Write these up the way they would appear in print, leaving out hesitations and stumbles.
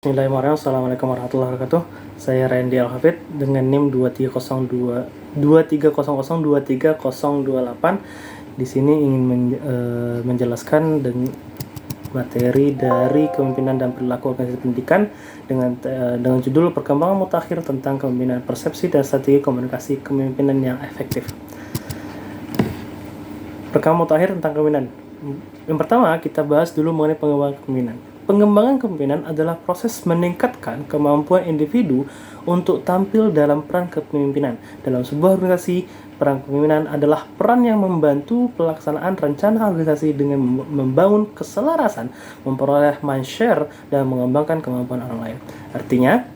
Bismillahirrahmanirrahim. Assalamualaikum warahmatullahi wabarakatuh. Saya Randy Al-Hafid dengan NIM 2300230028. Di sini ingin menjelaskan materi dari kepemimpinan dan perilaku organisasi pendidikan dengan judul perkembangan mutakhir tentang kepemimpinan, persepsi dan strategi komunikasi kepemimpinan yang efektif. Perkembangan mutakhir tentang kepemimpinan. Yang pertama, kita bahas dulu mengenai pengembangan kepemimpinan. Pengembangan kepemimpinan adalah proses meningkatkan kemampuan individu untuk tampil dalam peran kepemimpinan. Dalam sebuah organisasi, peran kepemimpinan adalah peran yang membantu pelaksanaan rencana organisasi dengan membangun keselarasan, memperoleh mindshare, dan mengembangkan kemampuan orang lain. Artinya,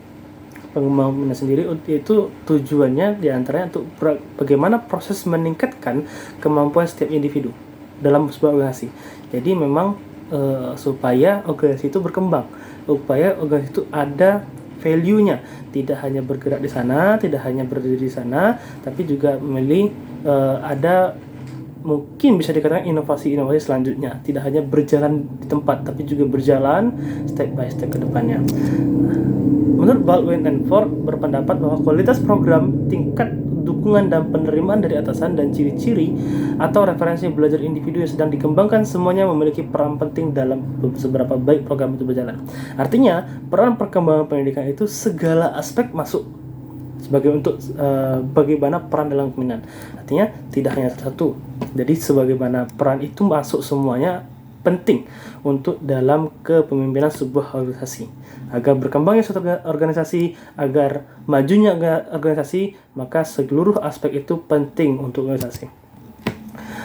pengembangan kepemimpinan sendiri itu tujuannya diantaranya untuk bagaimana proses meningkatkan kemampuan setiap individu dalam sebuah organisasi. Jadi memang supaya organisasi itu berkembang, supaya organisasi itu ada value-nya, tidak hanya bergerak di sana, tidak hanya berdiri di sana, tapi juga ada mungkin bisa dikatakan inovasi-inovasi selanjutnya, tidak hanya berjalan di tempat, tapi juga berjalan step by step ke depannya. Menurut Baldwin and Ford berpendapat bahwa kualitas program, tingkat dukungan dan penerimaan dari atasan, dan ciri-ciri atau referensi belajar individu yang sedang dikembangkan semuanya memiliki peran penting dalam seberapa baik program itu berjalan. Artinya, peran perkembangan pendidikan itu segala aspek masuk sebagai untuk bagaimana peran dalam kepemimpinan. Artinya, tidak hanya satu. Jadi, sebagaimana peran itu masuk semuanya penting untuk dalam kepemimpinan sebuah organisasi. Agar berkembangnya suatu organisasi, agar majunya organisasi, maka seluruh aspek itu penting untuk organisasi.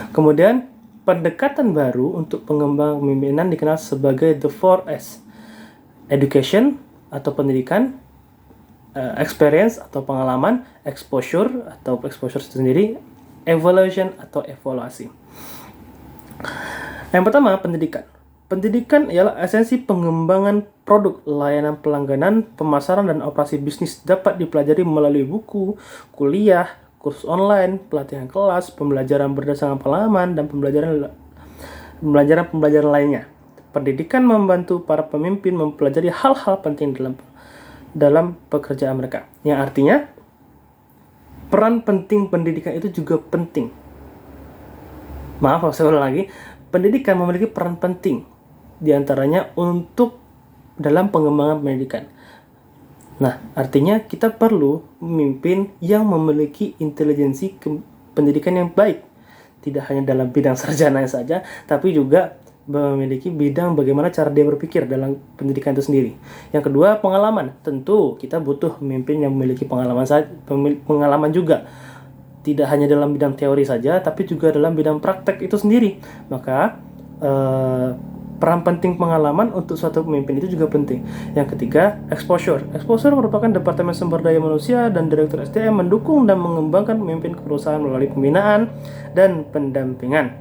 Kemudian, pendekatan baru untuk pengembangan kepemimpinan dikenal sebagai the 4S. Education atau pendidikan, experience atau pengalaman, exposure atau exposure sendiri, evaluation atau evaluasi. Yang pertama, pendidikan. Pendidikan ialah esensi pengembangan produk, layanan pelangganan, pemasaran, dan operasi bisnis dapat dipelajari melalui buku, kuliah, kursus online, pelatihan kelas, pembelajaran berdasarkan pengalaman, dan pembelajaran lainnya. Pendidikan membantu para pemimpin mempelajari hal-hal penting dalam pekerjaan mereka. Yang artinya, peran penting pendidikan itu juga penting. Maaf, saya ulang lagi. Pendidikan memiliki peran penting diantaranya untuk dalam pengembangan pendidikan. Nah, artinya kita perlu pemimpin yang memiliki intelijensi pendidikan yang baik. Tidak hanya dalam bidang sarjana saja, tapi juga memiliki bidang bagaimana cara dia berpikir dalam pendidikan itu sendiri. Yang kedua, pengalaman. Tentu kita butuh pemimpin yang memiliki pengalaman juga. Tidak hanya dalam bidang teori saja, tapi juga dalam bidang praktek itu sendiri. Maka peran penting pengalaman untuk suatu pemimpin itu juga penting. Yang ketiga, exposure. Exposure merupakan Departemen Sumber Daya Manusia dan Direktur SDM mendukung dan mengembangkan pemimpin perusahaan melalui pembinaan dan pendampingan.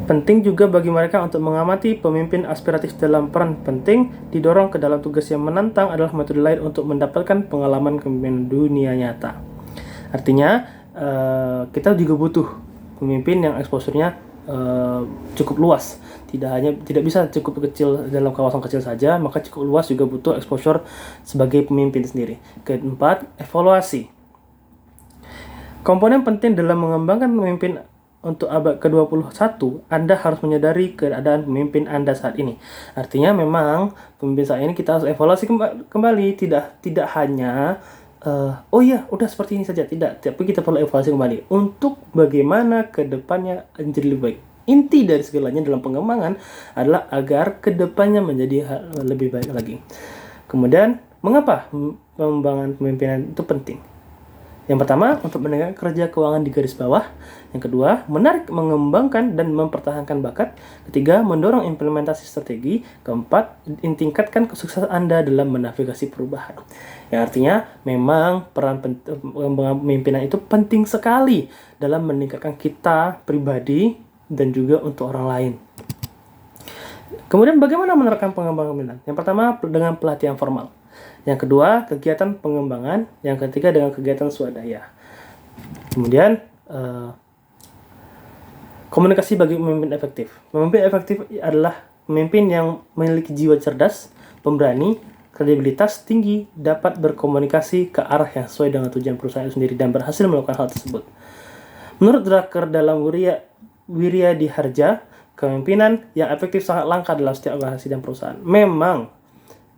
Penting juga bagi mereka untuk mengamati pemimpin aspiratif dalam peran penting, didorong ke dalam tugas yang menantang adalah metode lain untuk mendapatkan pengalaman kepemimpinan dunia nyata. Artinya, kita juga butuh pemimpin yang exposure-nya cukup luas. Tidak bisa cukup kecil dalam kawasan kecil saja, maka cukup luas juga butuh exposure sebagai pemimpin sendiri. Keempat, evaluasi. Komponen penting dalam mengembangkan pemimpin untuk abad ke-21, Anda harus menyadari keadaan pemimpin Anda saat ini. Artinya memang pemimpin saat ini kita harus evaluasi kembali, tidak hanya udah seperti ini saja, tidak, tapi kita perlu evaluasi kembali untuk bagaimana kedepannya menjadi lebih baik. Inti dari segalanya dalam pengembangan adalah agar kedepannya menjadi lebih baik lagi. Kemudian, mengapa pengembangan pemimpinan itu penting? Yang pertama, untuk meningkatkan kerja keuangan di garis bawah. Yang kedua, menarik, mengembangkan, dan mempertahankan bakat. Ketiga, mendorong implementasi strategi. Keempat, tingkatkan kesuksesan Anda dalam menavigasi perubahan. Yang artinya, memang peran pengembangan pemimpinan itu penting sekali dalam meningkatkan kita pribadi dan juga untuk orang lain. Kemudian, bagaimana menerapkan pengembangan pemimpinan? Yang pertama, dengan pelatihan formal. Yang kedua, kegiatan pengembangan. Yang ketiga, dengan kegiatan swadaya. Kemudian, komunikasi bagi pemimpin efektif. Pemimpin efektif adalah pemimpin yang memiliki jiwa cerdas, pemberani, kredibilitas tinggi, dapat berkomunikasi ke arah yang sesuai dengan tujuan perusahaan itu sendiri dan berhasil melakukan hal tersebut. Menurut Drucker dalam Wiryadiharja, kepemimpinan yang efektif sangat langka dalam setiap organisasi dan perusahaan. Memang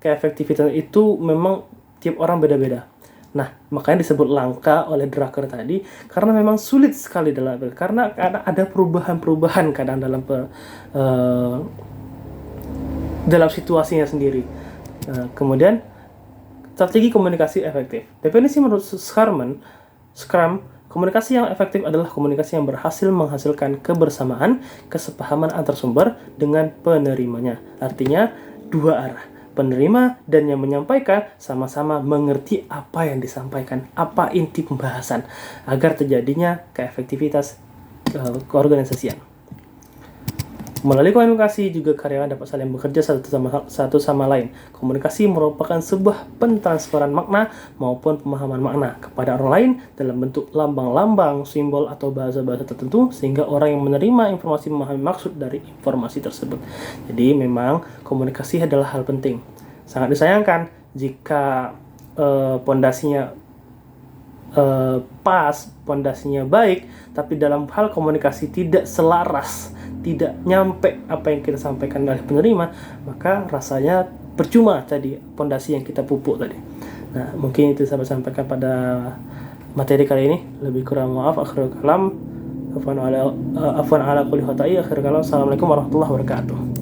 keefektivitasan itu memang tiap orang beda-beda. Nah, makanya disebut langka oleh Drucker tadi karena memang sulit sekali karena ada perubahan-perubahan kadang dalam situasinya sendiri. Kemudian strategi komunikasi efektif. Definisi menurut Scrum, komunikasi yang efektif adalah komunikasi yang berhasil menghasilkan kebersamaan, kesepahaman antar sumber dengan penerimanya. Artinya dua arah. Penerima dan yang menyampaikan sama-sama mengerti apa yang disampaikan, apa inti pembahasan, agar terjadinya keefektivitas keorganisasian. Melalui komunikasi juga karyawan dapat saling bekerja satu sama lain. Komunikasi merupakan sebuah pentransferan makna maupun pemahaman makna kepada orang lain dalam bentuk lambang-lambang, simbol atau bahasa-bahasa tertentu sehingga orang yang menerima informasi memahami maksud dari informasi tersebut. Jadi memang komunikasi adalah hal penting. Sangat disayangkan jika pondasinya pas, pondasinya baik, tapi dalam hal komunikasi tidak selaras, tidak nyampe apa yang kita sampaikan oleh penerima, maka rasanya percuma tadi pondasi yang kita pupuk tadi. Nah, mungkin itu saya sampaikan pada materi kali ini. Lebih kurang maaf, akhirul kalam. Afwan ala kulli khatai, akhirul kalam. Assalamualaikum warahmatullahi wabarakatuh.